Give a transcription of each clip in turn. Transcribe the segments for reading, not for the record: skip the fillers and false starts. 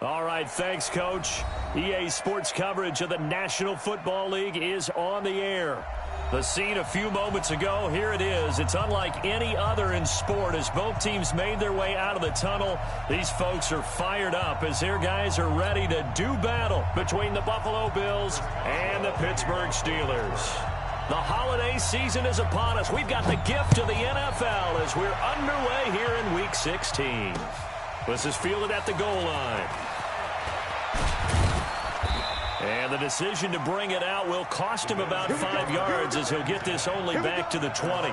All right, thanks, Coach. EA Sports coverage of the National Football League is on the air. The scene a few moments ago, here it is. It's unlike any other in sport as both teams made their way out of the tunnel. These folks are fired up as their guys are ready to do battle between the Buffalo Bills and the Pittsburgh Steelers. The holiday season is upon us. We've got the gift of the NFL as we're underway here in Week 16. This is fielded at the goal line. And the decision to bring it out will cost him about 5 yards as he'll get this only back to the 20.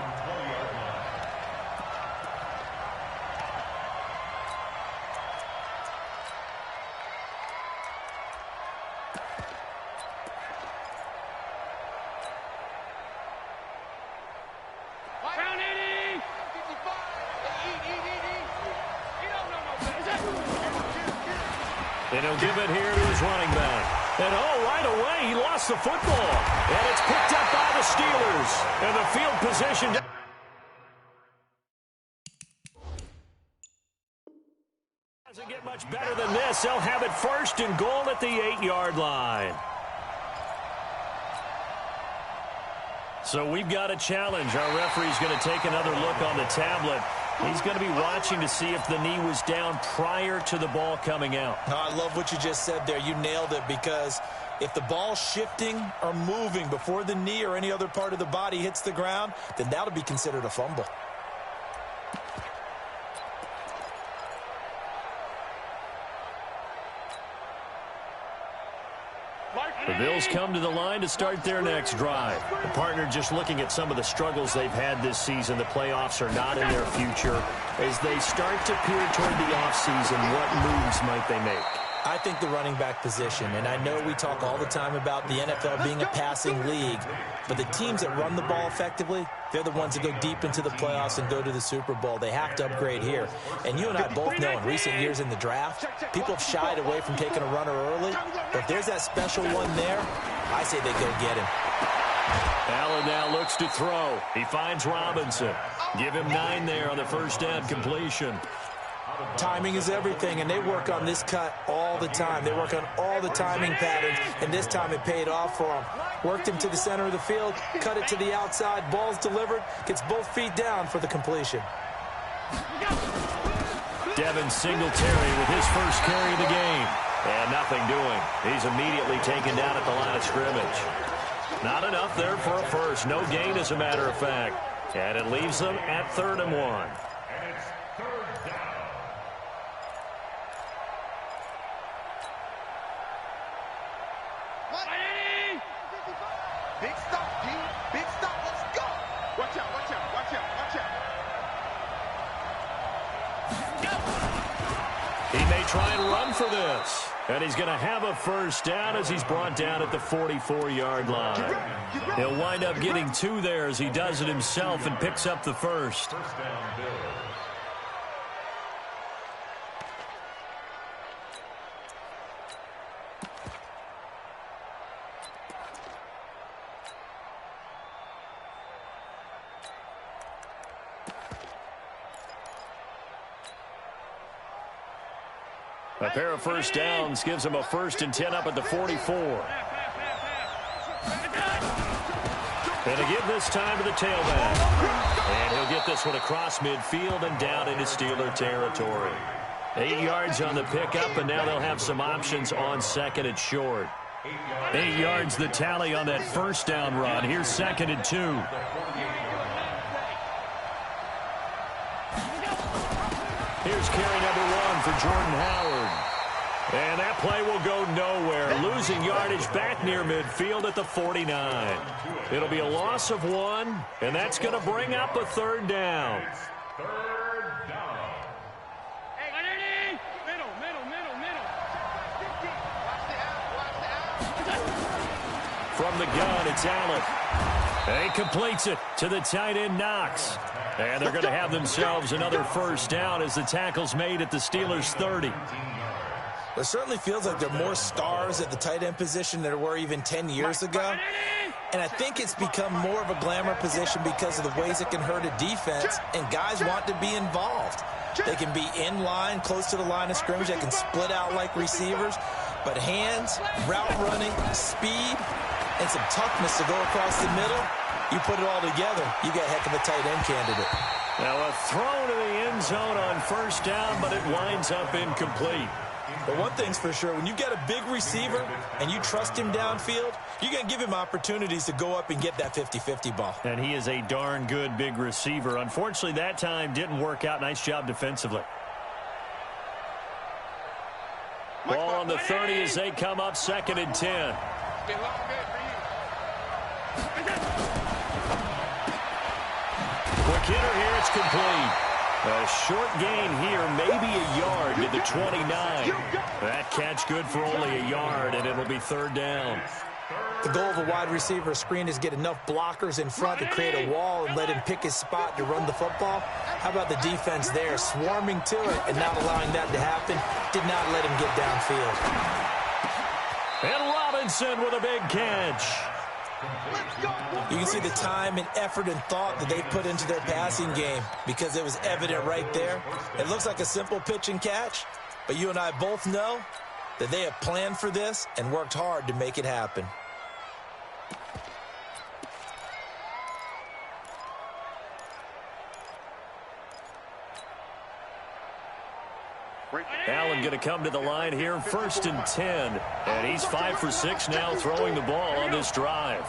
And he'll give it here to his running back. And, right away, he lost the football. And it's picked up by the Steelers. And the field position doesn't get much better than this. They'll have it first and goal at the 8-yard line. So we've got a challenge. Our referee's going to take another look on the tablet. He's going to be watching to see if the knee was down prior to the ball coming out. I love what you just said there. You nailed it, because if the ball's shifting or moving before the knee or any other part of the body hits the ground, then that'll be considered a fumble. The Bills come to the line to start their next drive. The partner just looking at some of the struggles they've had this season. The playoffs are not in their future. As they start to peer toward the offseason, what moves might they make? I think the running back position, and I know we talk all the time about the NFL being a passing league, but the teams that run the ball effectively, they're the ones that go deep into the playoffs and go to the Super Bowl. They have to upgrade here. And you and I both know in recent years in the draft, people have shied away from taking a runner early. But if there's that special one there, I say they go get him. Allen now looks to throw. He finds Robinson. Give him 9 there on the first down completion. Timing is everything, and they work on this cut all the time. They work on all the timing patterns, and this time it paid off for them. Worked him to the center of the field, cut it to the outside, ball's delivered, gets both feet down for the completion. Devin Singletary with his first carry of the game. And nothing doing. He's immediately taken down at the line of scrimmage. Not enough there for a first. No gain, as a matter of fact. And it leaves them at 3rd and 1. Big stop, D. Big stop. Let's go. Watch out, watch out, watch out, watch out. He may try and run for this. And he's going to have a first down as he's brought down at the 44-yard line. He'll wind up getting 2 there as he does it himself and picks up the first. A pair of first downs gives him a 1st and 10 up at the 44. And again this time to the tailback. And he'll get this one across midfield and down into Steeler territory. 8 yards on the pickup, and now they'll have some options on 2nd and short. 8 yards the tally on that first down run. Here's 2nd and 2. Here's carry number 1 for Jordan Howard. And that play will go nowhere. Losing yardage back near midfield at the 49. It'll be a loss of 1, and that's going to bring up a 3rd down. From the gun, it's Allen. And he completes it to the tight end, Knox. And they're going to have themselves another first down as the tackle's made at the Steelers' 30. It certainly feels like there are more stars at the tight end position than there were even 10 years ago. And I think it's become more of a glamour position because of the ways it can hurt a defense, and guys want to be involved. They can be in line, close to the line of scrimmage. They can split out like receivers. But hands, route running, speed, and some toughness to go across the middle, you put it all together, you got a heck of a tight end candidate. Now a throw to the end zone on first down, but it winds up incomplete. But one thing's for sure, when you get a big receiver and you trust him downfield, you're going to give him opportunities to go up and get that 50-50 ball. And he is a darn good big receiver. Unfortunately, that time didn't work out. Nice job defensively. Ball on the 30 as they come up 2nd and 10. Quick hitter here, it's complete. A short gain here, maybe a yard to the 29. That catch good for only a yard, and it'll be 3rd down. The goal of a wide receiver screen is get enough blockers in front to create a wall and let him pick his spot to run the football. How about the defense there, swarming to it and not allowing that to happen? Did not let him get downfield. And Robinson with a big catch. You can see the time and effort and thought that they put into their passing game because it was evident right there. It looks like a simple pitch and catch, but you and I both know that they have planned for this and worked hard to make it happen. Allen going to come to the line here, 1st and 10. And he's 5 for 6 now throwing the ball on this drive.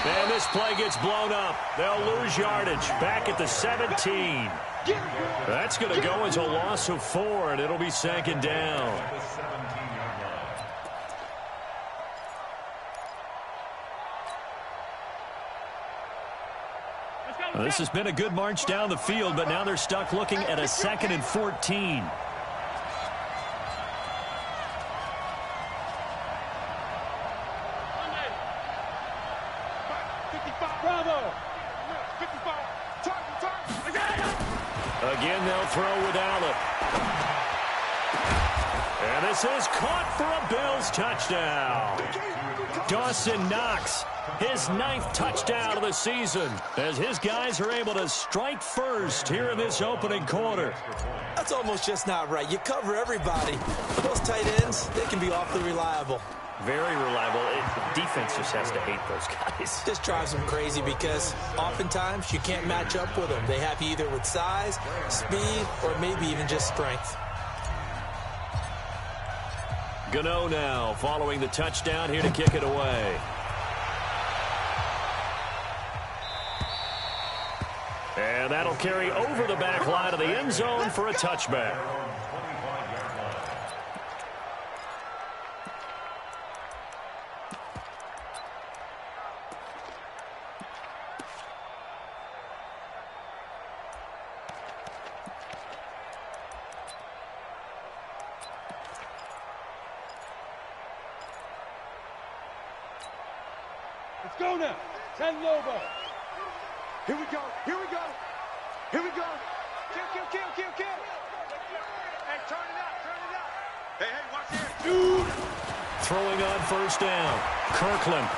And this play gets blown up. They'll lose yardage back at the 17. That's going to go as a loss of 4, and it'll be 2nd down. This has been a good march down the field, but now they're stuck looking at a 2nd and 14. Again, they'll throw with Allen. And this is caught for a Bills touchdown. Dawson Knox, his 9th touchdown of the season, as his guys are able to strike first here in this opening quarter. That's almost just not right. You cover everybody. But those tight ends, they can be awfully reliable. Very reliable. Defense just has to hate those guys. This drives them crazy because oftentimes you can't match up with them. They have you either with size, speed, or maybe even just strength. Gano now following the touchdown here to kick it away. And that'll carry over the back line of the end zone for a touchback. Let's go now. 10 Lobo. Here we go. Here we go. Here we go. Kill. Hey, turn it up. Hey, watch here. Dude. Throwing on first down. Kirkland.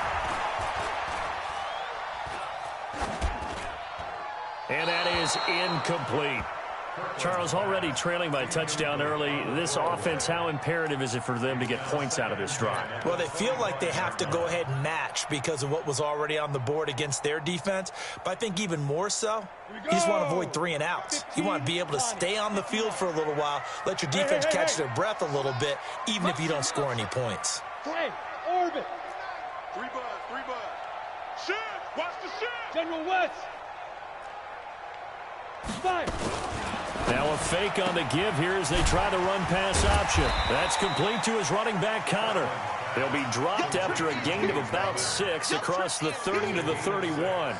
And that is incomplete. Charles, already trailing by touchdown early. This offense, how imperative is it for them to get points out of this drive? Well, they feel like they have to go ahead and match because of what was already on the board against their defense. But I think even more so, you just want to avoid 3 and outs. You want to be able to stay on the field for a little while, let your defense catch their breath a little bit, even if you don't score any points. Play. Orbit. 3 bud. Shit. Watch the shit. General West. 5. Now a fake on the give here as they try the run-pass option. That's complete to his running back, Connor. They'll be dropped after a gain of about 6 across the 30 to the 31.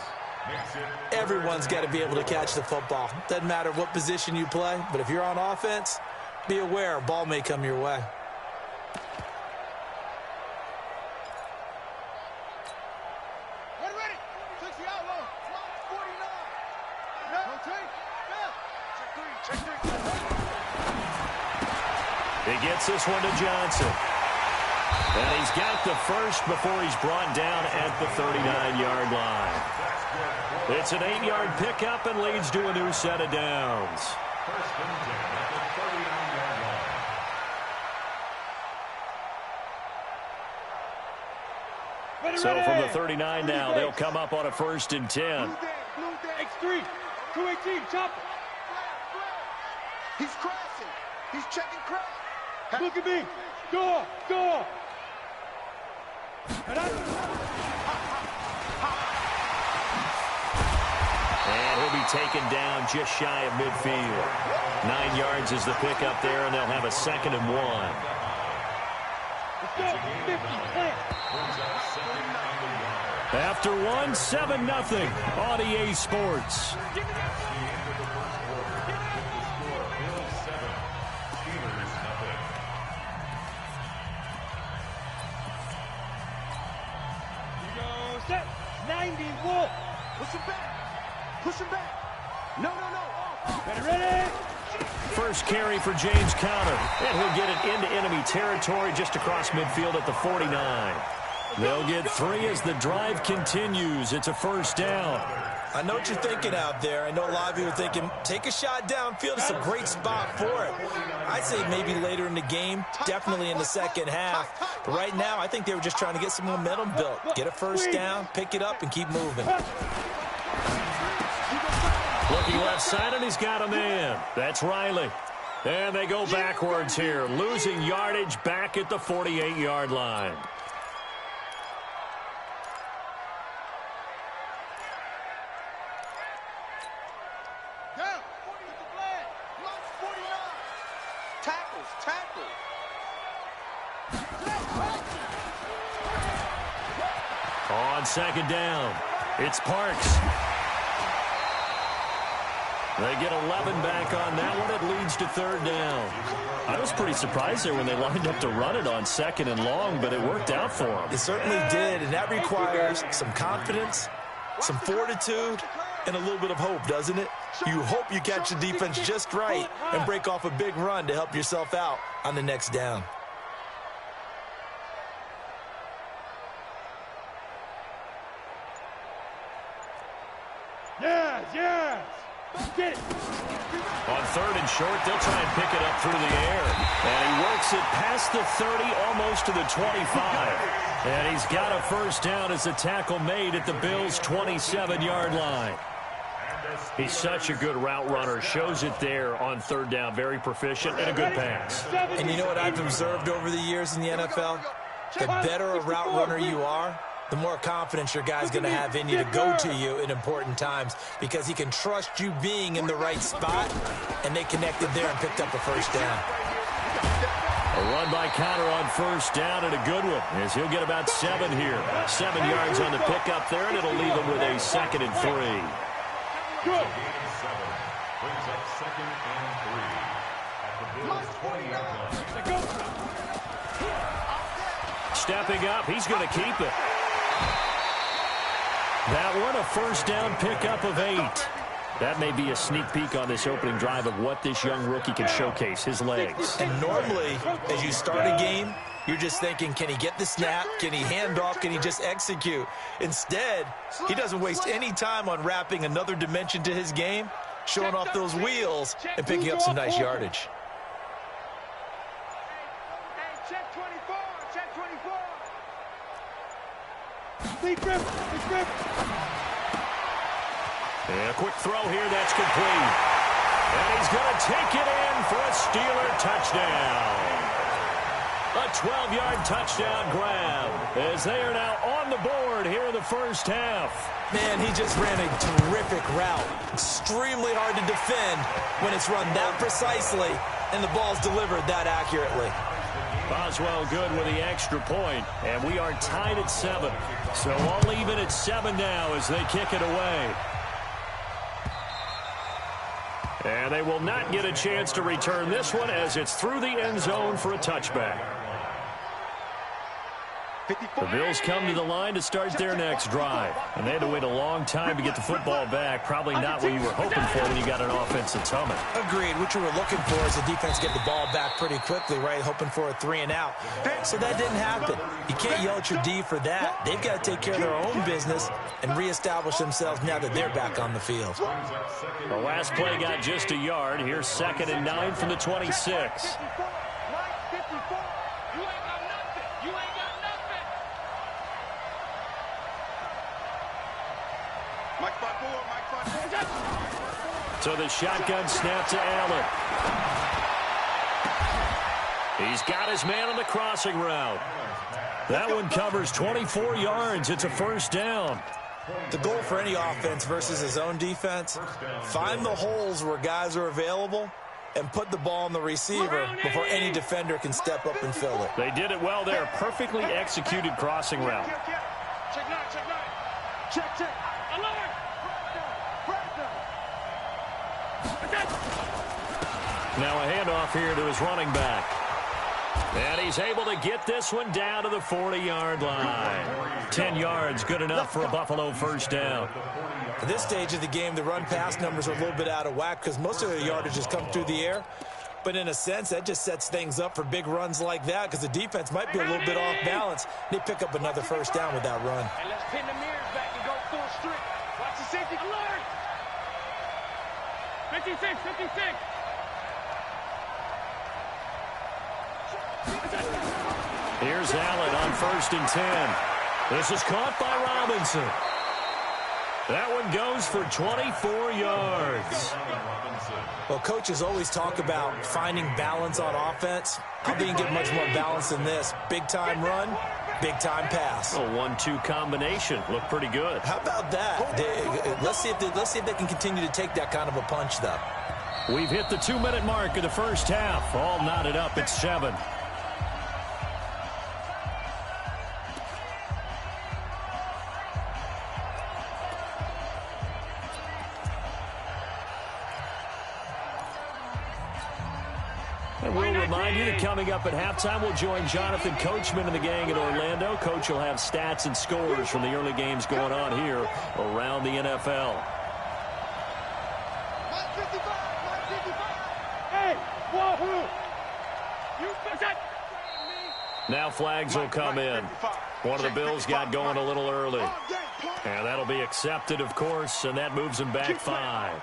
Everyone's got to be able to catch the football. Doesn't matter what position you play, but if you're on offense, be aware a ball may come your way. Ready. 60 out low. 49. Rotate. Check 3. He gets this one to Johnson. And he's got the first before he's brought down at the 39-yard line. It's an 8-yard pickup and leads to a new set of downs. So from the 39 now, they'll come up on a 1st and 10. X3, 218, chop. He's crashing. He's checking crash. Look at me. Go. And he'll be taken down just shy of midfield. 9 yards is the pickup there, and they'll have a 2nd and 1. After 1, 7-0 on EA Sports. Set 91. Push him back. No. Ready. First carry for James Conner, and he'll get it into enemy territory just across midfield at the 49. They'll get 3 as the drive continues. It's a 1st down. I know what you're thinking out there. I know a lot of you are thinking, take a shot downfield. It's a great spot for it. I'd say maybe later in the game, definitely in the second half. But right now, I think they were just trying to get some momentum built. Get a 1st down, pick it up, and keep moving. Looking left side, and he's got a man. That's Riley. And they go backwards here, losing yardage back at the 48-yard line. On 2nd down, it's Parks. They get 11 back on that one. It leads to 3rd down. I was pretty surprised there when they lined up to run it on 2nd and long, but it worked out for them. It certainly did, and that requires some confidence, some fortitude, and a little bit of hope, doesn't it? You hope you catch the defense just right and break off a big run to help yourself out on the next down. Yes. Get it. On 3rd and short, they'll try and pick it up through the air. And he works it past the 30, almost to the 25. And he's got a 1st down as the tackle made at the Bills' 27-yard line. He's such a good route runner. Shows it there on 3rd down. Very proficient and a good pass. And you know what I've observed over the years in the NFL? The better a route runner you are, the more confidence your guy's going to have in you to go to you in important times because he can trust you being in the right spot, and they connected there and picked up a 1st down. A run by Conner on 1st down, and a good one as he'll get about 7 here. 7 yards on the pickup there, and it'll leave him with a 2nd and 3. Good. Brings up 2nd and 3 at the Bills' 20-yard line. Stepping up, he's going to keep it. That one, a 1st down pickup of 8. That may be a sneak peek on this opening drive of what this young rookie can showcase, his legs. And normally, as you start a game, you're just thinking, can he get the snap? Can he hand off? Can he just execute? Instead, he doesn't waste any time on wrapping another dimension to his game, showing off those wheels, and picking up some nice yardage. Check 24. Check 24. Big grip. And a quick throw here, that's complete. And he's going to take it in for a Steeler touchdown. A 12-yard touchdown grab as they are now on the board here in the 1st half. Man, he just ran a terrific route. Extremely hard to defend when it's run that precisely and the ball's delivered that accurately. Boswell good with the extra point, and we are tied at 7. So all even at 7 now as they kick it away. And they will not get a chance to return this one as it's through the end zone for a touchback. The Bills come to the line to start their next drive. And they had to wait a long time to get the football back. Probably not what you were hoping for when you got an offensive tumming. Agreed. What you were looking for is the defense get the ball back pretty quickly, right? Hoping for a 3 and out. So that didn't happen. You can't yell at your D for that. They've got to take care of their own business and reestablish themselves now that they're back on the field. The last play got just a yard. Here's 2nd and 9 from the 26. So the shotgun snap to Allen. He's got his man on the crossing route. That one covers 24 yards. It's a first down. The goal for any offense versus his own defense, find the holes where guys are available and put the ball on the receiver before any defender can step up and fill it. They did it well there. Perfectly executed crossing route. Check 9, check 9. Check. Alert! Now a handoff here to his running back. And he's able to get this one down to the 40-yard line. 10 yards, good enough for a Buffalo first down. At this stage of the game, the run-pass numbers are a little bit out of whack because most of the yardage has come through the air. But in a sense, that just sets things up for big runs like that because the defense might be a little bit off balance. They pick up another first down with that run. And let's pin the mirrors back and go full strip. Watch the safety. Alert! 56, 56. Here's Allen on 1st and 10. This is caught by Robinson. That one goes for 24 yards. Well, coaches always talk about finding balance on offense. I didn't get much more balance than this. Big-time run, big-time pass. A 1-2 combination. Looked pretty good. How about that? Let's see if they can continue to take that kind of a punch, though. We've hit the 2-minute mark of the first half. All knotted up at 7. And we'll remind you that coming up at halftime, we'll join Jonathan Coachman and the gang in Orlando. Coach will have stats and scores from the early games going on here around the NFL. Hey, whoa! Now flags will come in. One of the Bills got going a little early. And that'll be accepted, of course, and that moves them back 5.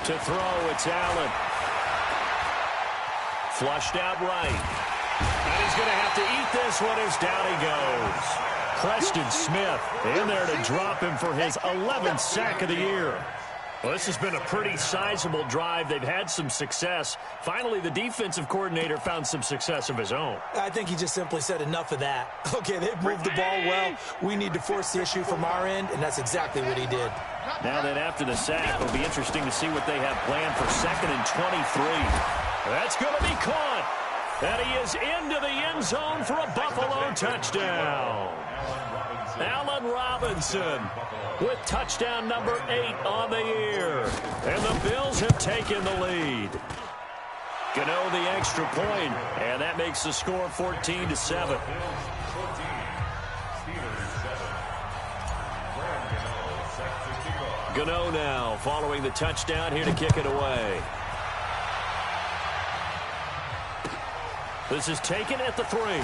To throw, it's Allen. Flushed out right. And he's going to have to eat this one as down he goes. Preston Smith in there to drop him for his 11th sack of the year. Well, this has been a pretty sizable drive. They've had some success. Finally, the defensive coordinator found some success of his own. I think he just simply said enough of that. Okay, they've moved the ball well. We need to force the issue from our end, and that's exactly what he did. Now that after the sack, it'll be interesting to see what they have planned for 2nd and 23. That's going to be caught. And he is into the end zone for a Buffalo touchdown. Allen Robinson with touchdown number 8 on the year. And the Bills have taken the lead. Gano the extra point, and that makes the score 14-7. Gano now following the touchdown here to kick it away. This is taken at the 3. And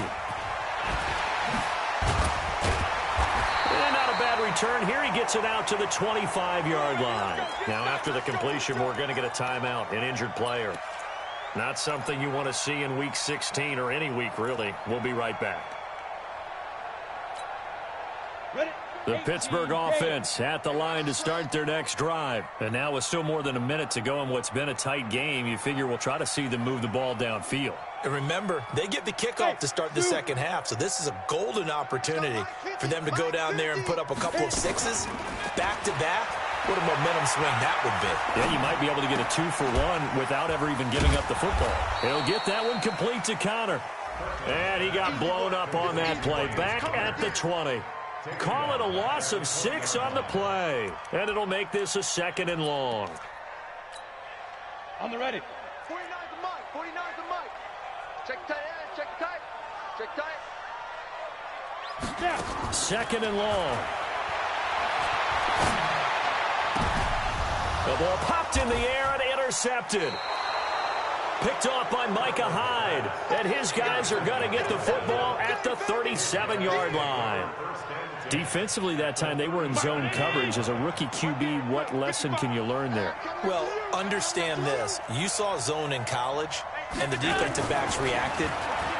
not a bad return. Here he gets it out to the 25-yard line. Now after the completion, we're going to get a timeout, an injured player. Not something you want to see in Week 16 or any week, really. We'll be right back. The Pittsburgh offense at the line to start their next drive. And now with still more than a minute to go in what's been a tight game, you figure we'll try to see them move the ball downfield. And remember, they get the kickoff to start the second half, so this is a golden opportunity for them to go down there and put up a couple of sixes back-to-back. What a momentum swing that would be. Yeah, you might be able to get a 2-for-1 without ever even giving up the football. He'll get that one complete to Connor. And he got blown up on that play. Back at the 20. Call it a loss of 6 on the play. And it'll make this a 2nd and long. On the ready. 49's the mic. 49's the mic. Check tight, check tight. Check tight. Snap. 2nd and long. The ball popped in the air and intercepted. Picked off by Micah Hyde. And his guys are going to get the football at the 37-yard line. Defensively that time, they were in zone coverage. As a rookie QB, what lesson can you learn there? Well, understand this. You saw zone in college, and the defensive backs reacted,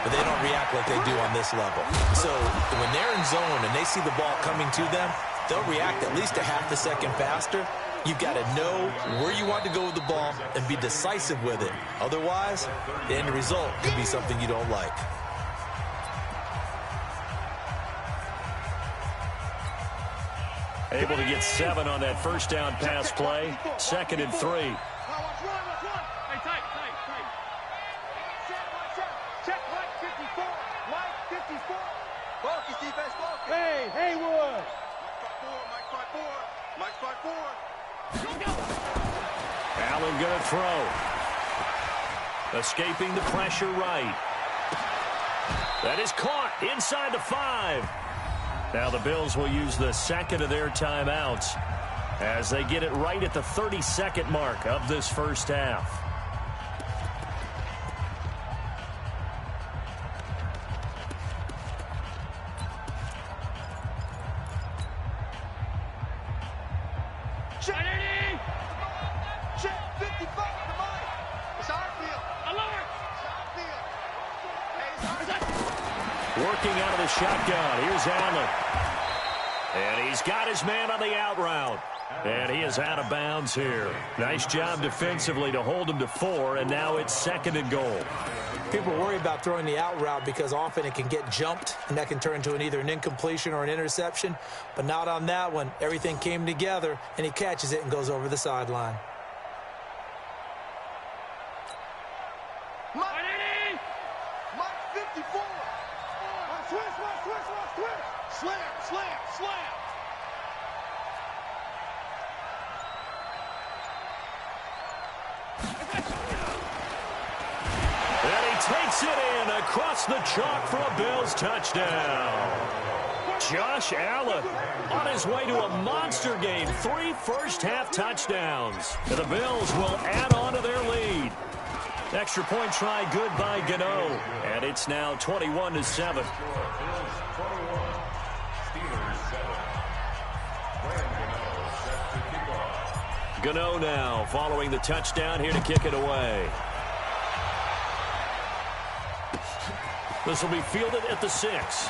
but they don't react like they do on this level. So when they're in zone and they see the ball coming to them, they'll react at least a half a second faster. You've got to know where you want to go with the ball and be decisive with it. Otherwise, the end result could be something you don't like. Able to get 7 on that first down pass play. 2nd and 3. Hey, tight. Check Mike 54. Mike 54. Focus, defense, focus. Hey, Haywood. Mike 5-4. Mike 5-4. Allen going to throw. Escaping the pressure right. That is caught inside the 5. Now the Bills will use the 2nd of their timeouts as they get it right at the 30-second mark of this first half. Check 55. Come on. It's our field. Alert. It's our field. Hey, it's our field. Working out of the shotgun. Here's Allen. And he's got his man on the out route. And he is out of bounds here. Nice job defensively to hold him to 4, and now it's 2nd and goal. People worry about throwing the out route because often it can get jumped, and that can turn into either an incompletion or an interception. But not on that one. Everything came together, and he catches it and goes over the sideline. Mike 54. Switch. Slam. And he takes it in across the chalk for a Bills touchdown. Josh Allen on his way to a monster game. 3 first-half touchdowns. And the Bills will add on to their lead. Extra point try good by Gano. And it's now 21-7. Gano now following the touchdown here to kick it away. This will be fielded at the 6.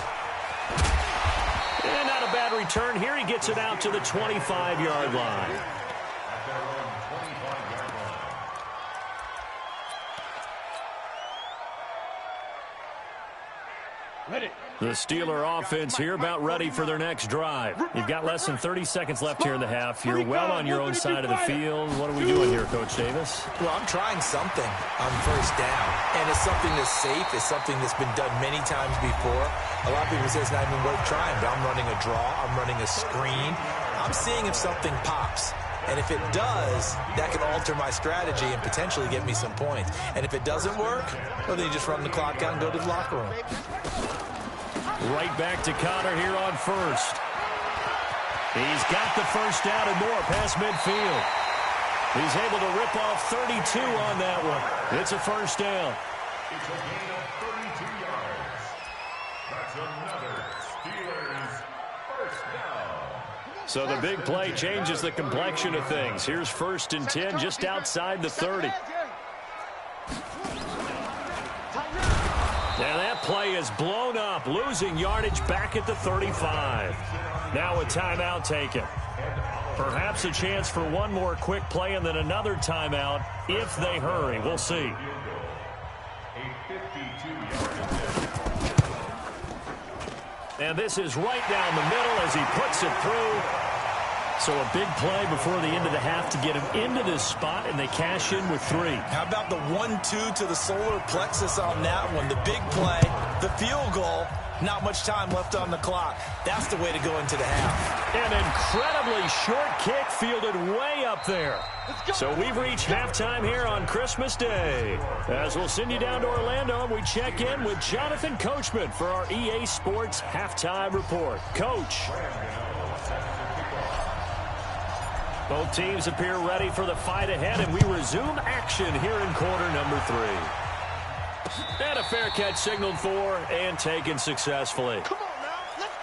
And not a bad return here. He gets it out to the 25-yard line. Ready. The Steeler offense here about ready for their next drive. You've got less than 30 seconds left here in the half. You're well on your own side of the field. What are we doing here, Coach Davis? Well, I'm trying something on first down, and it's something that's safe. It's something that's been done many times before. A lot of people say it's not even worth trying, but I'm running a draw. I'm running a screen. I'm seeing if something pops. And if it does, that can alter my strategy and potentially get me some points. And if it doesn't work, well, then you just run the clock out and go to the locker room. Right back to Connor here on first. He's got the first down and more past midfield. He's able to rip off 32 on that one. It's a first down. It's a gain of 32 yards. That's another Steelers first down. So the big play changes the complexion of things. Here's 1st and 10 just outside the 30. And that play is blown up, losing yardage back at the 35. Now a timeout taken. Perhaps a chance for one more quick play and then another timeout if they hurry. We'll see. A 50 And this is right down the middle as he puts it through. So a big play before the end of the half to get him into this spot, and they cash in with 3. How about the 1-2 to the solar plexus on that one? The big play, the field goal, not much time left on the clock. That's the way to go into the half. An incredibly short kick fielded way up there. So we've reached halftime here on Christmas Day. As we'll send you down to Orlando, and we check in with Jonathan Coachman for our EA Sports Halftime Report. Coach. Both teams appear ready for the fight ahead, and we resume action here in quarter number 3. And a fair catch signaled for and taken successfully. Come on now, let's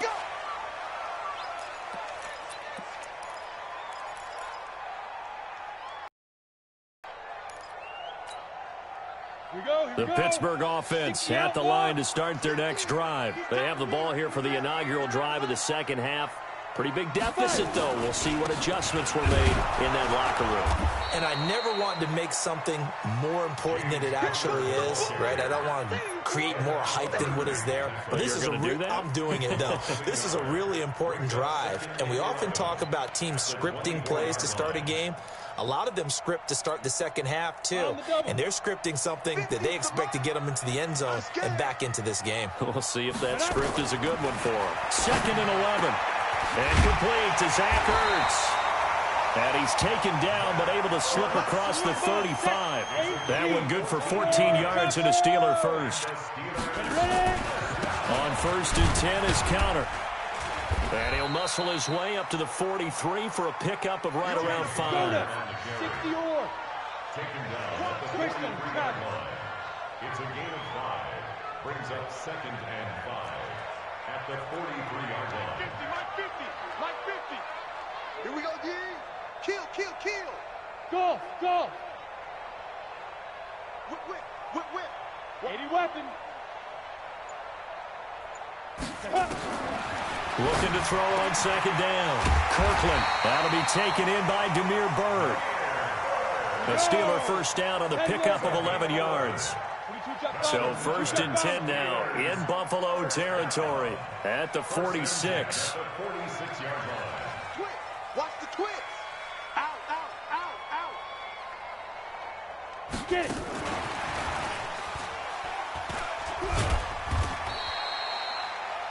go. The Pittsburgh offense at the line to start their next drive. They have the ball here for the inaugural drive of the second half. Pretty big deficit, though. We'll see what adjustments were made in that locker room. And I never want to make something more important than it actually is, right? I don't want to create more hype than what is there. But this is I'm doing it, though. This is a really important drive. And we often talk about teams scripting plays to start a game. A lot of them script to start the second half, too. And they're scripting something that they expect to get them into the end zone and back into this game. We'll see if that script is a good one for them. 2nd and 11. And complete to Zach Ertz. And he's taken down, but able to slip across the 35. That one good for 14 yards and a Steeler first. On 1st and 10 is counter. And he'll muscle his way up to the 43 for a pickup of right around 5. Taken down at the 43-yard line. It's a gain of 5. Brings up 2nd and 5 at the 43-yard line. 50, like 50, like 50. Here we go, D. Kill, kill, kill. Go, go. Whip, whip, whip, whip. 80 weapon. Looking to throw on 2nd down. Kirkland. That'll be taken in by Damiere Byrd. The Steeler first down on the pickup of 11 yards. So 1st and 10 now in Buffalo territory at the 46. Twist. Watch the twist. Out, out, out, out. Get it.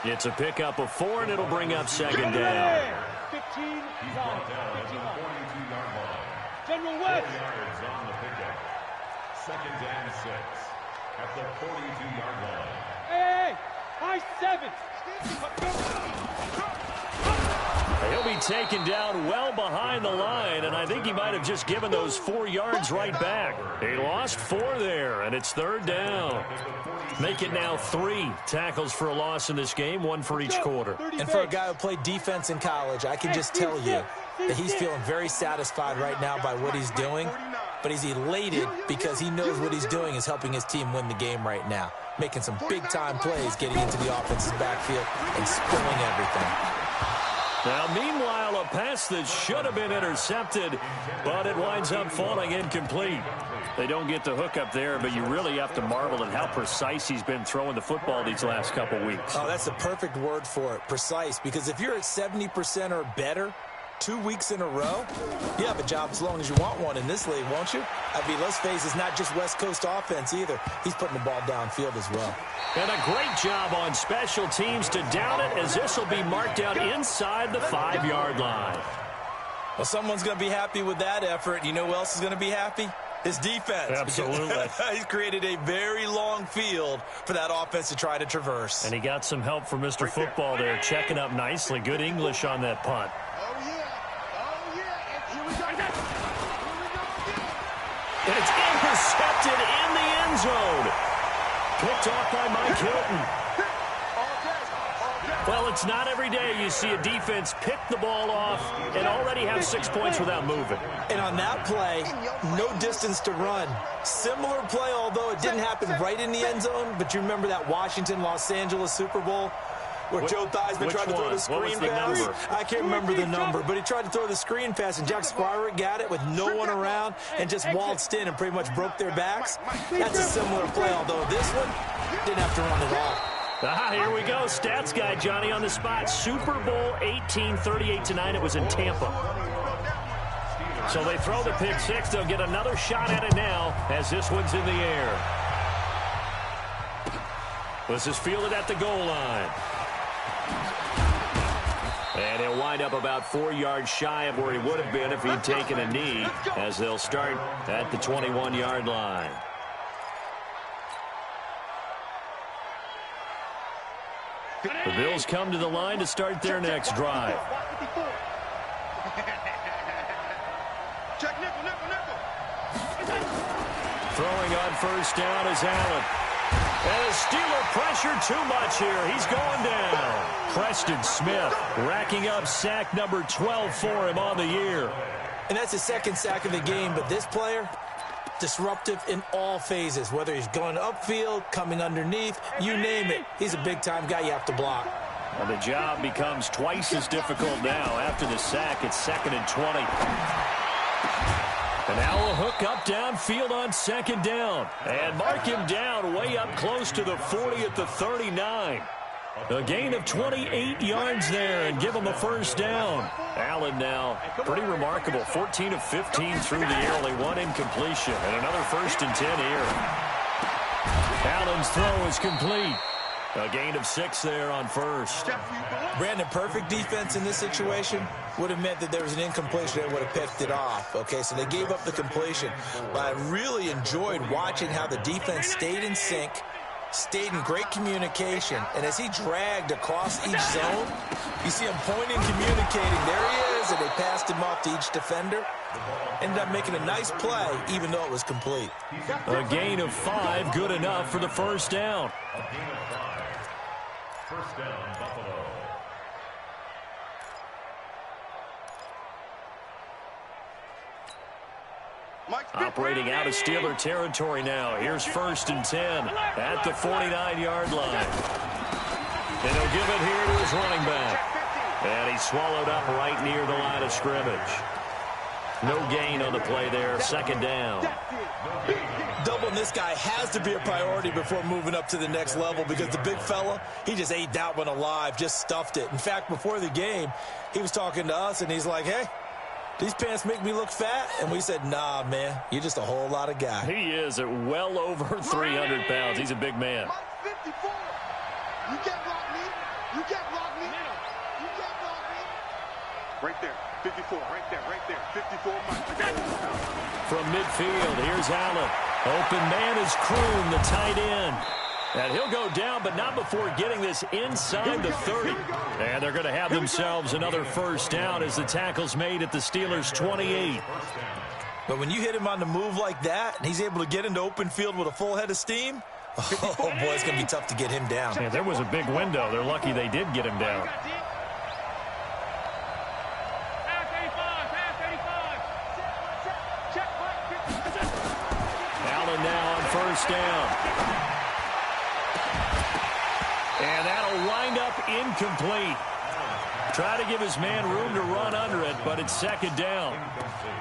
It's a pickup of 4, and it'll bring up 2nd down. 15 He's brought down at the 42-yard line. General 4 West. yards on the pickup. 2nd and 6 at the 42-yard line. Hey, high 7. He'll be taken down well behind the line, and I think he might have just given those 4 yards right back. He lost 4 there, and it's 3rd down. Make it now 3 tackles for a loss in this game, 1 for each quarter. And for a guy who played defense in college, I can just tell you that he's feeling very satisfied right now by what he's doing. But he's elated because he knows what he's doing is helping his team win the game right now. Making some big-time plays, getting into the offense's backfield and spilling everything. Now, meanwhile, a pass that should have been intercepted, but it winds up falling incomplete. They don't get the hook up there, but you really have to marvel at how precise he's been throwing the football these last couple weeks. Oh, that's the perfect word for it, precise, because if you're at 70% or better 2 weeks in a row, you have a job as long as you want one in this league, won't you? I mean, let's face it, it's not just West Coast offense either. He's putting the ball downfield as well. And a great job on special teams to down it, as this will be marked out inside the 5-yard line. Well, someone's going to be happy with that effort. You know who else is going to be happy? His defense. Absolutely. He's created a very long field for that offense to try to traverse. And he got some help from Mr. Football there, checking up nicely. Good English on that punt. Oh, yeah. Oh, yeah. And here we go. Here we go again. And it's intercepted in the end zone. Picked off by Mike Hilton. Well, it's not every day you see a defense pick the ball off and already have 6 points without moving. And on that play, no distance to run. Similar play, although it didn't happen right in the end zone, but you remember that Washington-Los Angeles Super Bowl where Joe Theismann tried to throw the screen pass? I can't remember the number, but he tried to throw the screen pass, and Jack Squire got it with no one around and just waltzed in and pretty much broke their backs. That's a similar play, although this one, Didn't have to run at all. Here we go. Stats guy Johnny on the spot. Super Bowl 18, 38-9. It was in Tampa. So they throw the pick six. They'll get another shot at it now as this one's in the air. This is fielded at the goal line. And he'll wind up about 4 yards shy of where he would have been if he'd taken a knee, as they'll start at the 21-yard line. The Bills come to the line to start their next drive. Check nickel, nickel, nickel. Throwing on first down is Allen. And a Steeler pressure too much here. He's going down. Preston Smith racking up sack number 12 for him on the year. And that's his second sack of the game, but this player, disruptive in all phases, whether he's going upfield, coming underneath, you name it. He's a big-time guy you have to block. Well, the job becomes twice as difficult now. After the sack, it's 2nd and 20. And now a hook up downfield on 2nd down. And mark him down way up close to the 40 at the 39. A gain of 28 yards there and give him a first down. Allen now pretty remarkable. 14 of 15 through the air. Only one incompletion. And another 1st and 10 here. Allen's throw is complete. A gain of 6 there on first. Brandon, perfect defense in this situation would have meant that there was an incompletion that would have picked it off. Okay, so they gave up the completion. But I really enjoyed watching how the defense stayed in sync, stayed in great communication, and as he dragged across each zone, you see him pointing, communicating. There he is, and they passed him off to each defender. Ended up making a nice play, even though it was complete. A gain of 5, good enough for the first down. A gain of 5. First down, Buffalo. Operating out of Steeler territory now. Here's 1st and 10 at the 49-yard line. And he'll give it here to his running back. And he's swallowed up right near the line of scrimmage. No gain on the play there. 2nd down. Doubling this guy has to be a priority before moving up to the next level, because the big fella, he just ate that one alive, just stuffed it. In fact, before the game, he was talking to us, and he's like, hey, these pants make me look fat? And we said, nah, man, you're just a whole lot of guy. He is at well over 300 pounds. He's a big man. 54. You can't block me. You can't block me. You can't block me. Right there. 54. Right there. Right there. 54. From midfield, here's Allen. Open man is Kroon, the tight end. And he'll go down, but not before getting this inside the 30. And they're going to have themselves another first down as the tackle's made at the Steelers' 28. But when you hit him on the move like that, and he's able to get into open field with a full head of steam, oh, boy, it's going to be tough to get him down. Yeah, there was a big window. They're lucky they did get him down. Allen now on first down. And that'll wind up incomplete. Try to give his man room to run under it, but it's 2nd down.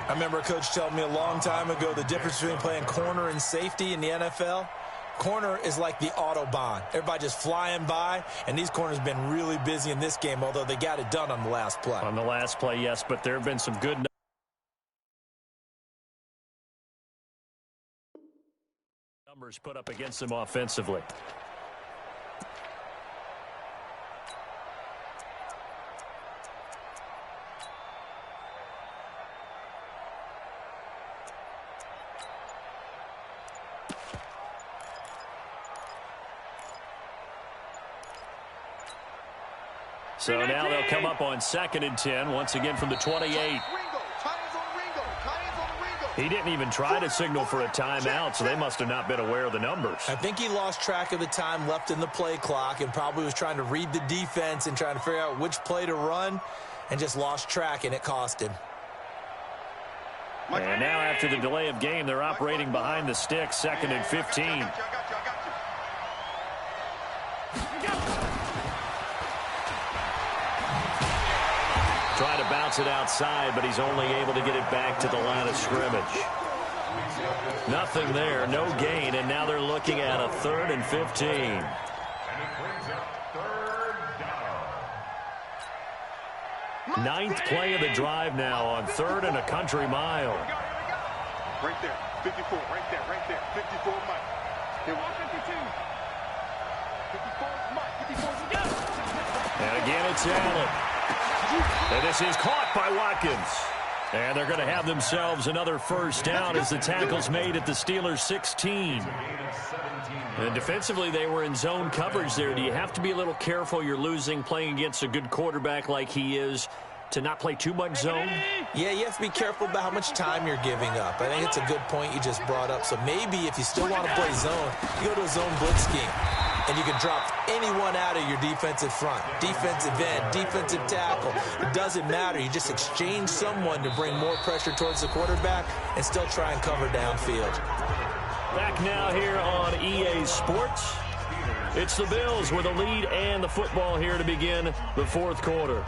I remember a coach telling me a long time ago the difference between playing corner and safety in the NFL. Corner is like the Autobahn. Everybody just flying by, and these corners have been really busy in this game, although they got it done on the last play. On the last play, yes, but there have been some good numbers put up against them offensively. So now they'll come up on 2nd and 10, once again from the 28. He didn't even try to signal for a timeout, so they must have not been aware of the numbers. I think he lost track of the time left in the play clock and probably was trying to read the defense and trying to figure out which play to run, and just lost track, and it cost him. And now after the delay of game, they're operating behind the sticks, 2nd and 15. Trying to bounce it outside, but he's only able to get it back to the line of scrimmage. Nothing there, no gain, and now they're looking at a 3rd and 15. And it brings up 3rd down. 9th play of the drive now on 3rd and a country mile. Right there, 54, right there, 54 Mike. Here, 52. 54 Mike, 54 again. And again, it's Allen. And this is caught by Watkins. And they're going to have themselves another first down as the tackle's made at the Steelers' 16. And defensively, they were in zone coverage there. Do you have to be a little careful? You're losing playing against a good quarterback like he is to not play too much zone? Yeah, you have to be careful about how much time you're giving up. I think it's a good point you just brought up. So maybe if you still want to play zone, you go to a zone blitz scheme. And you can drop anyone out of your defensive front. Defensive end, defensive tackle. It doesn't matter. You just exchange someone to bring more pressure towards the quarterback and still try and cover downfield. Back now here on EA Sports. It's the Bills with a lead and the football here to begin the 4th quarter.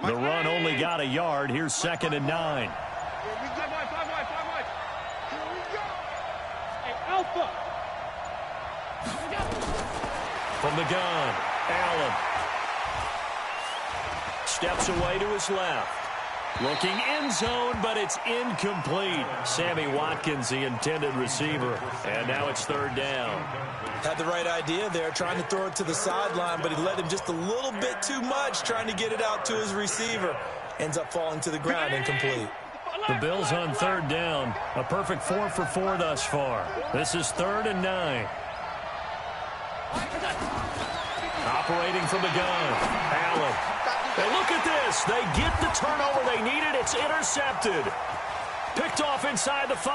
The run only got a yard. Here's 2nd and 9. From the gun, Allen. Steps away to his left. Looking end zone, but it's incomplete. Sammy Watkins, the intended receiver. And now it's 3rd down. Had the right idea there, trying to throw it to the sideline, but he led him just a little bit too much, trying to get it out to his receiver. Ends up falling to the ground, incomplete. The Bills on 3rd down. A perfect 4 for 4 thus far. This is 3rd and 9. Operating from the gun, Allen. And look at this. They get the turnover they needed. It's intercepted. Picked off inside the 5.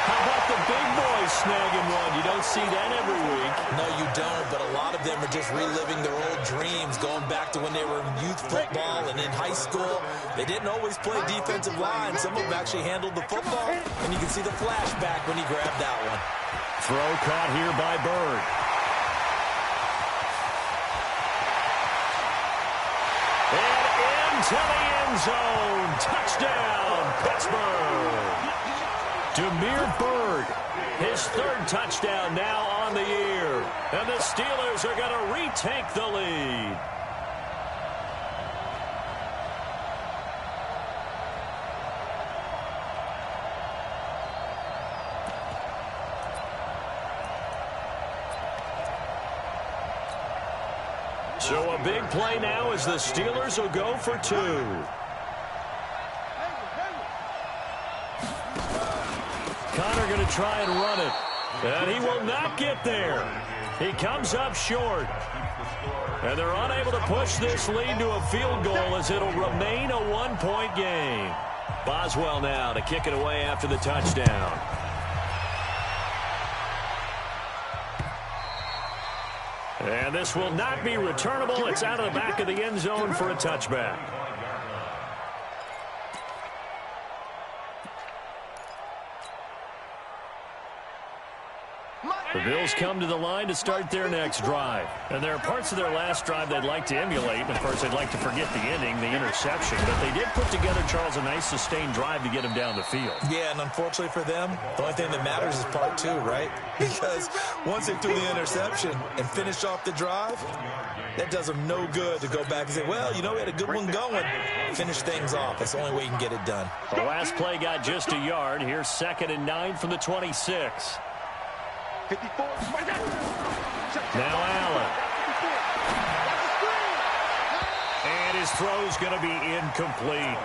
How about the big boys snagging one? You don't see that every week. No, you don't, but a lot of them are just reliving their old dreams, going back to when they were in youth football and in high school. They didn't always play defensive line. Some of them actually handled the football, and you can see the flashback when he grabbed that one. Throw caught here by Bird. And into the end zone. Touchdown, Pittsburgh. Damiere Byrd, his 3rd touchdown now on the year. And the Steelers are going to retake the lead. So a big play now as the Steelers will go for 2. Connor going to try and run it. And he will not get there. He comes up short. And they're unable to push this lead to a field goal as it'll remain a 1-point game. Boswell now to kick it away after the touchdown. And this will not be returnable. It's out of the back of the end zone for a touchback. The Bills come to the line to start their next drive. And there are parts of their last drive they'd like to emulate. And of course, they'd like to forget the ending, the interception. But they did put together, Charles, a nice sustained drive to get him down the field. Yeah, and unfortunately for them, the only thing that matters is part 2, right? Because once they threw the interception and finished off the drive, that does them no good to go back and say, well, you know, we had a good one going. Finish things off. That's the only way you can get it done. The last play got just a yard. Here's 2nd and 9 from the 26. 54. Now Allen. And his throw's going to be incomplete.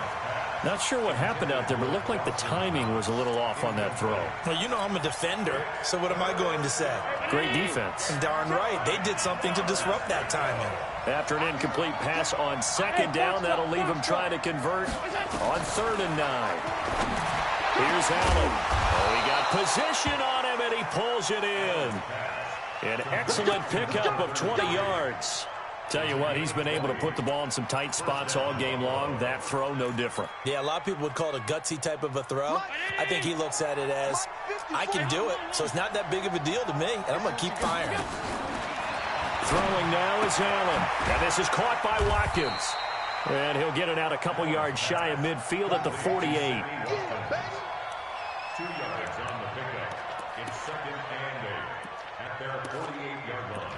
Not sure what happened out there, but it looked like the timing was a little off on that throw. Well, you know I'm a defender, so what am I going to say? Great defense. Darn right. They did something to disrupt that timing. After an incomplete pass on 2nd down, that'll leave him trying to convert on 3rd and 9. Here's Allen. Oh, he got position on him, and he pulls it in. An excellent pickup of 20 yards. Tell you what, he's been able to put the ball in some tight spots all game long. That throw, no different. Yeah, a lot of people would call it a gutsy type of a throw. I think he looks at it as, I can do it, so it's not that big of a deal to me, and I'm going to keep firing. Throwing now is Allen, and this is caught by Watkins. And he'll get it out a couple yards shy of midfield at the 48. 2 yards on the pickup. It's 2nd and 8 at their 48-yard line.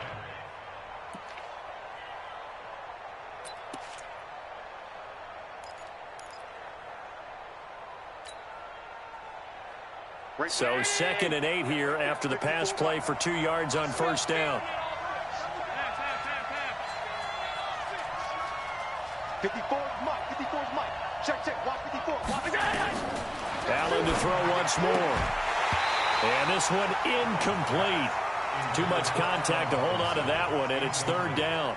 So 2nd and 8 here after the pass play for 2 yards on first down. 54 is Mike. 54 is Mike. Check. Watch 54. Watch. Allen to throw once more. And this one incomplete. Too much contact to hold on to that one, and it's 3rd down.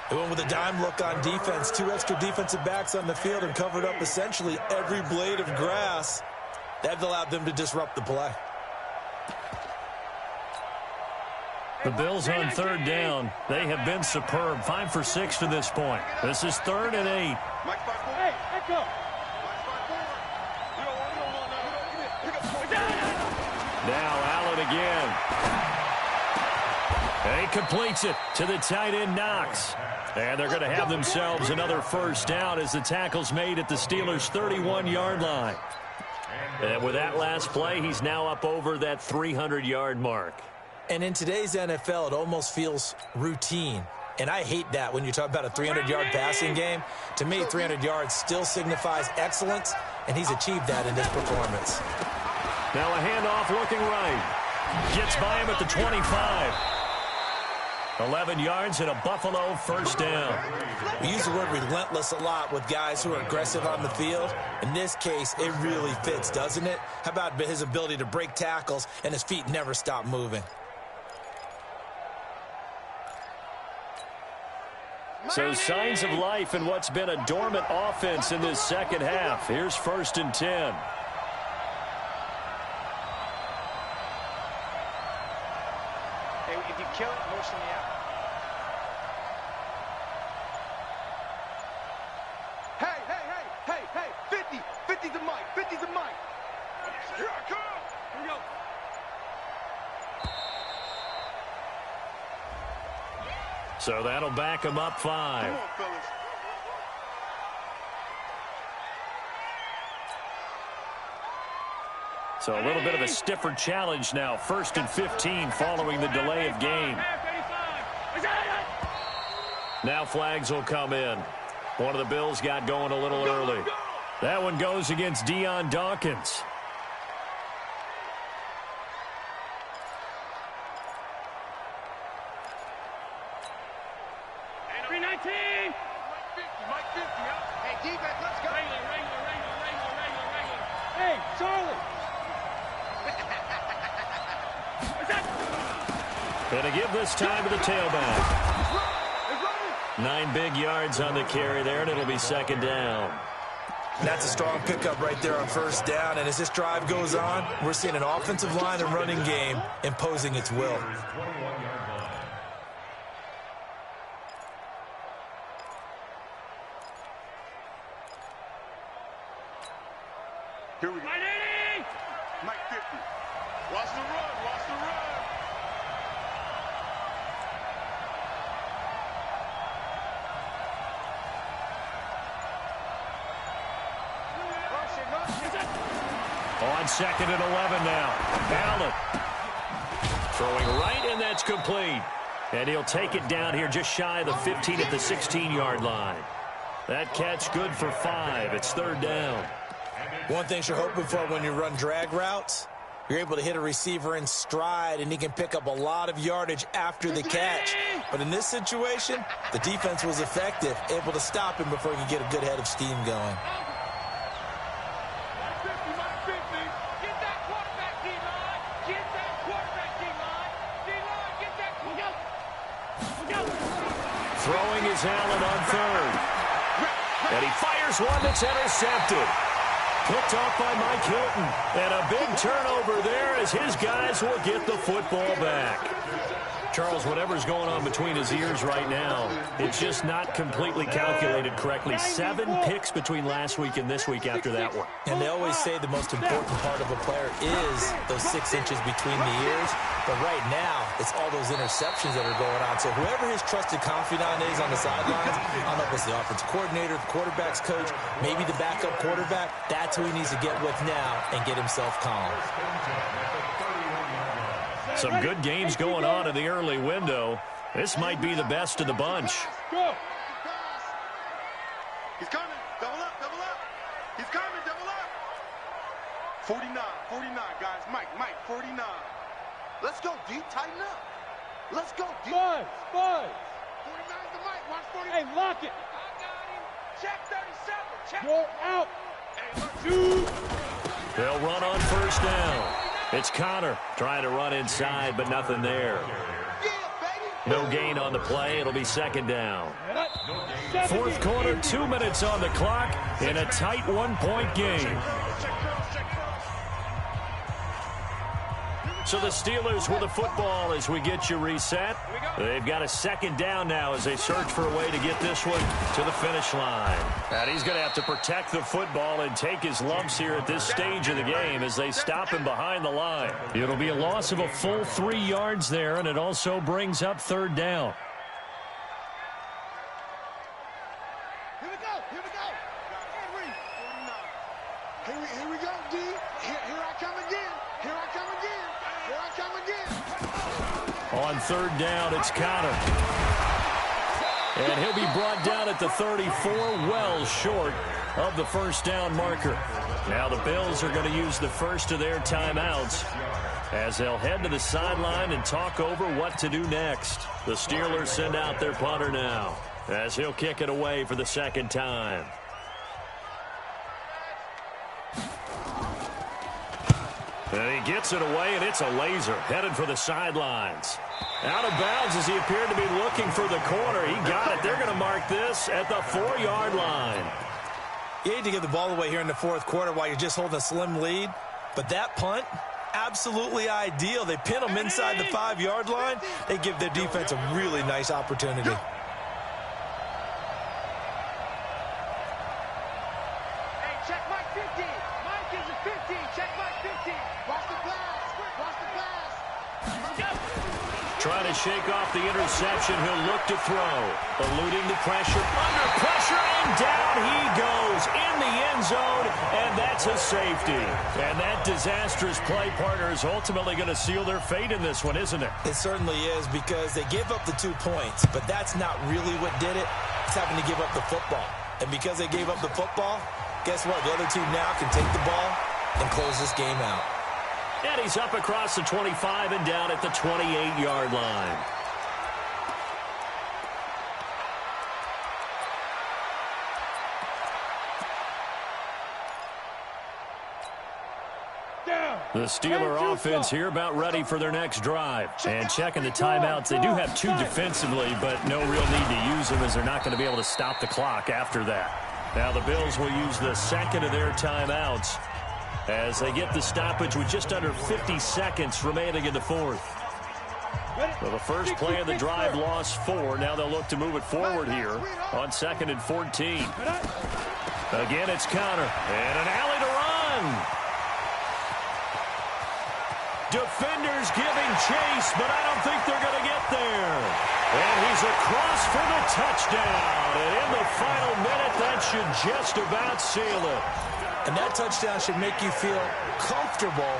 They went with a dime look on defense. 2 extra defensive backs on the field and covered up essentially every blade of grass. That allowed them to disrupt the play. The Bills on 3rd down. They have been superb. 5 for 6 to this point. This is 3rd and 8. Hey, echo. Now Allen again. And he completes it to the tight end Knox. And they're going to have themselves another first down as the tackle's made at the Steelers' 31-yard line. And with that last play, he's now up over that 300-yard mark. And in today's NFL, it almost feels routine. And I hate that when you talk about a 300-yard passing game. To me, 300 yards still signifies excellence, and he's achieved that in this performance. Now a handoff looking right. Gets by him at the 25. 11 yards and a Buffalo first down. We use the word relentless a lot with guys who are aggressive on the field. In this case, it really fits, doesn't it? How about his ability to break tackles and his feet never stop moving? So signs of life in what's been a dormant offense in this second half. Here's 1st and 10. Hey, if you kill it, motion me out. Hey, 50. 50 to Mike. 50 to Mike. Here I come. Here we go. So that'll back him up 5. Come on, fellas. So a little bit of a stiffer challenge now. 1st and 15 following the delay of game. Now flags will come in. One of the Bills got going a little early. That one goes against Deion Dawkins. Mike 50, huh? Hey, defense, let's go. Hey, Charlie. Gonna give this time to the tailback. 9 big yards on the carry there, and it'll be 2nd down. That's a strong pickup right there on first down. And as this drive goes on, we're seeing an offensive line and running game imposing its will. Here we go. Mike 50. Watch the run. Watch the run. On 2nd and 11 now. Allen throwing right, and that's complete. And he'll take it down here just shy of the 15 at the 16-yard line. That catch good for 5. It's 3rd down. One thing you're hoping for when you run drag routes, you're able to hit a receiver in stride, and he can pick up a lot of yardage after the catch. But in this situation, the defense was effective, able to stop him before he could get a good head of steam going. Throwing is Allen on 3rd. And he fires one that's intercepted. Picked off by Mike Hilton. And a big turnover there as his guys will get the football back. Charles, whatever's going on between his ears right now, it's just not completely calculated correctly. 7 picks between last week and this week after that one. And they always say the most important part of a player is those 6 inches between the ears. But right now, it's all those interceptions that are going on. So whoever his trusted confidant is on the sidelines, I don't know if it's the offensive coordinator, the quarterback's coach, maybe the backup quarterback, that's who he needs to get with now and get himself calm. Some good games going on in the early window. This might be the best of the bunch. Go. He's coming. Double up, double up. He's coming, double up. 49, guys. Mike, 49. Let's go, D. Tighten up. Let's go, D. Five. 49's the Mike. Watch 49. Hey, lock it. I got him. Check 37. Check. You're out. They'll run on first down. It's Connor trying to run inside, but nothing there. No gain on the play. It'll be second down. Fourth quarter, 2 minutes on the clock in a tight 1-point game. So the Steelers with the football as we get you reset. They've got a second down now as they search for a way to get this one to the finish line. And he's going to have to protect the football and take his lumps here at this stage of the game as they stop him behind the line. It'll be a loss of a full 3 yards there, and it also brings up third down. Here we go. Here we go, D. Here I come again. On third down, it's Connor. And he'll be brought down at the 34, well short of the first down marker. Now the Bills are going to use the first of their timeouts as they'll head to the sideline and talk over what to do next. The Steelers send out their punter now as he'll kick it away for the second time. And he gets it away, and it's a laser headed for the sidelines. Out of bounds as he appeared to be looking for the corner. He got it. They're going to mark this at the 4-yard line. You hate to give the ball away here in the fourth quarter while you're just holding a slim lead. But that punt, absolutely ideal. They pin them inside the 5-yard line. They give their defense a really nice opportunity. Trying to shake off the interception. He'll look to throw. Eluding the pressure. Under pressure, and down he goes in the end zone, and that's a safety. And that disastrous play, partner, is ultimately going to seal their fate in this one, isn't it? It certainly is, because they gave up the 2 points, but that's not really what did it. It's having to give up the football. And because they gave up the football, guess what? The other team now can take the ball and close this game out. And he's up across the 25 and down at the 28-yard line. The Steeler offense here about ready for their next drive. And checking the timeouts, they do have 2 defensively, but no real need to use them as they're not going to be able to stop the clock after that. Now the Bills will use the second of their timeouts as they get the stoppage with just under 50 seconds remaining in the fourth. Well, the first play of the drive lost 4. Now they'll look to move it forward here on 2nd and 14. Again, it's Connor. And an alley to run. Defenders giving chase, but I don't think they're going to get there. And he's across for the touchdown. And in the final minute, that should just about seal it. And that touchdown should make you feel comfortable.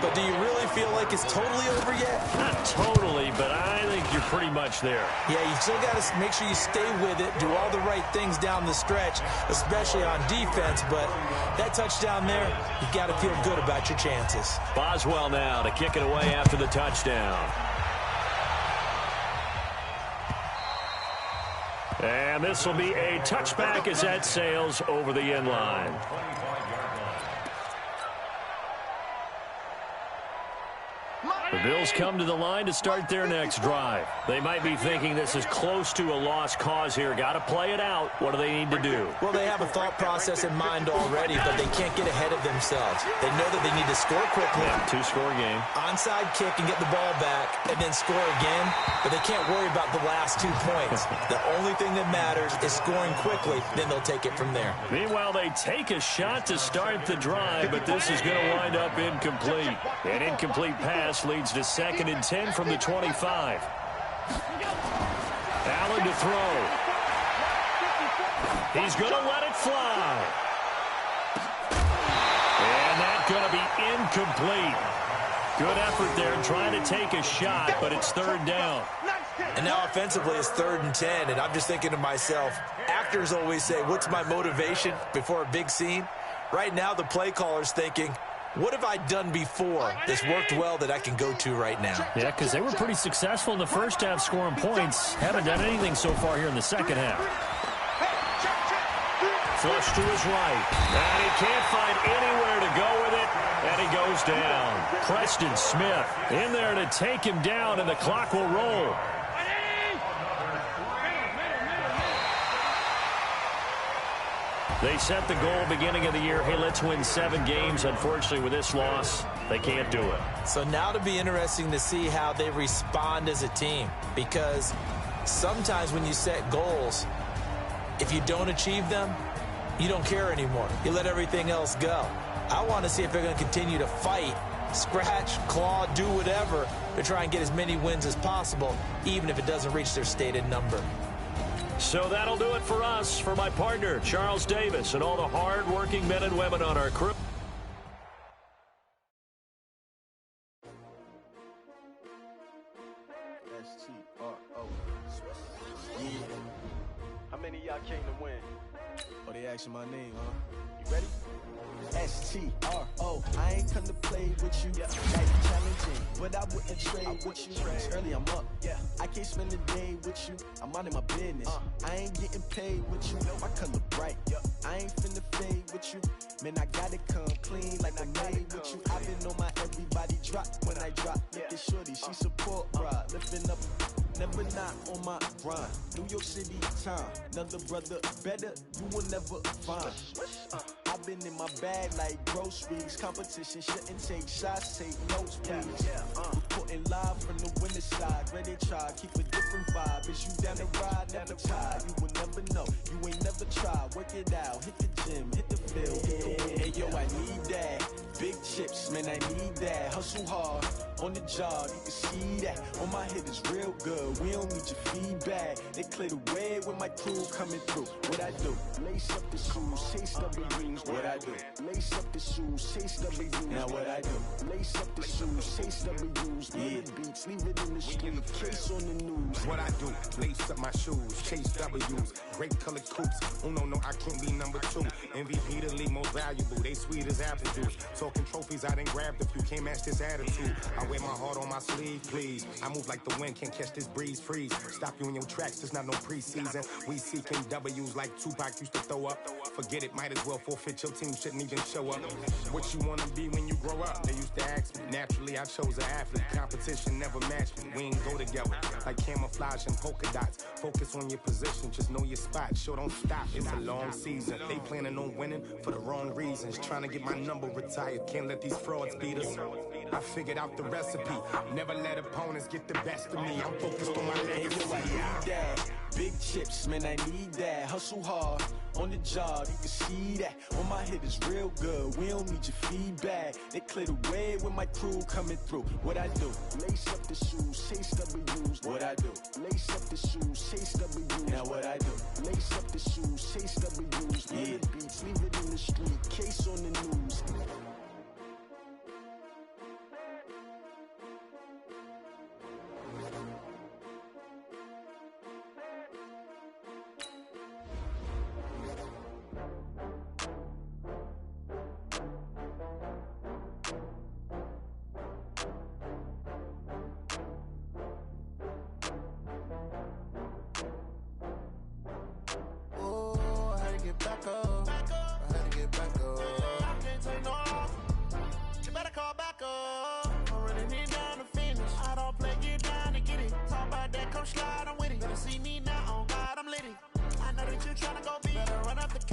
But do you really feel like it's totally over yet? Not totally, but I think you're pretty much there. Yeah, you still got to make sure you stay with it, do all the right things down the stretch, especially on defense. But that touchdown there, you got to feel good about your chances. Boswell now to kick it away after the touchdown. And this will be a touchback as that sails over the end line. The Bills come to the line to start their next drive. They might be thinking this is close to a lost cause here. Got to play it out. What do they need to do? Well, they have a thought process in mind already, but they can't get ahead of themselves. They know that they need to score quickly. Yeah, two-score game. Onside kick and get the ball back and then score again, but they can't worry about the last 2 points. The only thing that matters is scoring quickly, then they'll take it from there. Meanwhile, they take a shot to start the drive, but this is going to wind up incomplete. An incomplete pass leads to 2nd and 10 from the 25. Allen to throw. He's going to let it fly. And that's going to be incomplete. Good effort there trying to take a shot, but it's 3rd down. And now offensively it's 3rd and 10, and I'm just thinking to myself, actors always say, what's my motivation before a big scene? Right now the play caller's thinking, what have I done before that's worked well that I can go to right now? Yeah, because they were pretty successful in the first half scoring points. Haven't done anything so far here in the second half. Flush to his right. And he can't find anywhere to go with it. And he goes down. Preston Smith in there to take him down, and the clock will roll. They set the goal beginning of the year. Hey, let's win 7 games. Unfortunately, with this loss, they can't do it. So now it'll be interesting to see how they respond as a team, because sometimes when you set goals, if you don't achieve them, you don't care anymore. You let everything else go. I want to see if they're going to continue to fight, scratch, claw, do whatever to try and get as many wins as possible, even if it doesn't reach their stated number. So that'll do it for us. For my partner, Charles Davis, and all the hard-working men and women on our crew. S-T-R-O. Yeah. How many of y'all came to win? Oh, they asking my name, huh? You ready? S-T-R-O. I ain't come to play with you. Life challenging, but I wouldn't trade with you. It's early, I'm up. I can't spend the day with you. I'm minding my business. I ain't getting paid with you. My color bright. I ain't finna fade with you. Man, I gotta come clean like I made with you. I've been on my everybody drop when I drop. Look at shorty, she support ride. Lifting up, never not on my grind. New York City time. Another brother better, you will never find. I've been in my bag like groceries. Competition shouldn't take shots, take notes, please. Reporting live from the winning side. Ready to try, keep a different vibe. Is you down the ride, never tired. You will never know, you ain't never tried. Work it out, hit the gym, hit the field, hit the win. Hey yo, I need that. Big chips, man, I need that. Hustle hard, on the job, you can see that. On my hit is real good, we don't need your feedback. They clear the way when my crew coming through. What I do? Lace up the shoes, chase W's. What I do? Lace up the shoes, chase W's. Now what I do? Lace up the shoes, chase W's. Yeah, beats, leave it in the street, case on the news. What I do? Lace up my shoes, chase W's. Great colored coops. Oh no, I can't be number 2. MVP the league most valuable. They sweet as apple juice. Talking trophies I done grabbed if you can't match this attitude. I wear my heart on my sleeve, please. I move like the wind, can't catch this breeze, freeze. Stop you in your tracks, there's not no preseason. We seeking W's like Tupac used to throw up. Forget it, might as well forfeit, your team shouldn't even show up. What you wanna be when you grow up? They used to ask me. Naturally, I chose an athlete. Competition never matched me. We ain't go together like camouflage and polka dots. Focus on your position, just know your spot. Sure, don't stop, it's a long season. They planning on winning for the wrong reasons. Trying to get my number retired, can't let these frauds beat us. I figured out the recipe. Never let opponents get the best of me. I'm focused on my legacy. I need that. Big chips, man, I need that. Hustle hard, on the job, you can see that. On my hit is real good, we don't need your feedback. They clear the way when my crew coming through. What I do? Lace up the shoes, chase W's. What I do? Lace up the shoes, chase W's. Now what I do? Lace up the shoes, chase W's. Yeah, beats, leave it in the street, case on the news. Back up. I had to get back up. I can't take no off. You better call back up. I really need down to slide, I'm with it. Better see me now, on God, I'm litty. I know that you tryna go be. Better run up the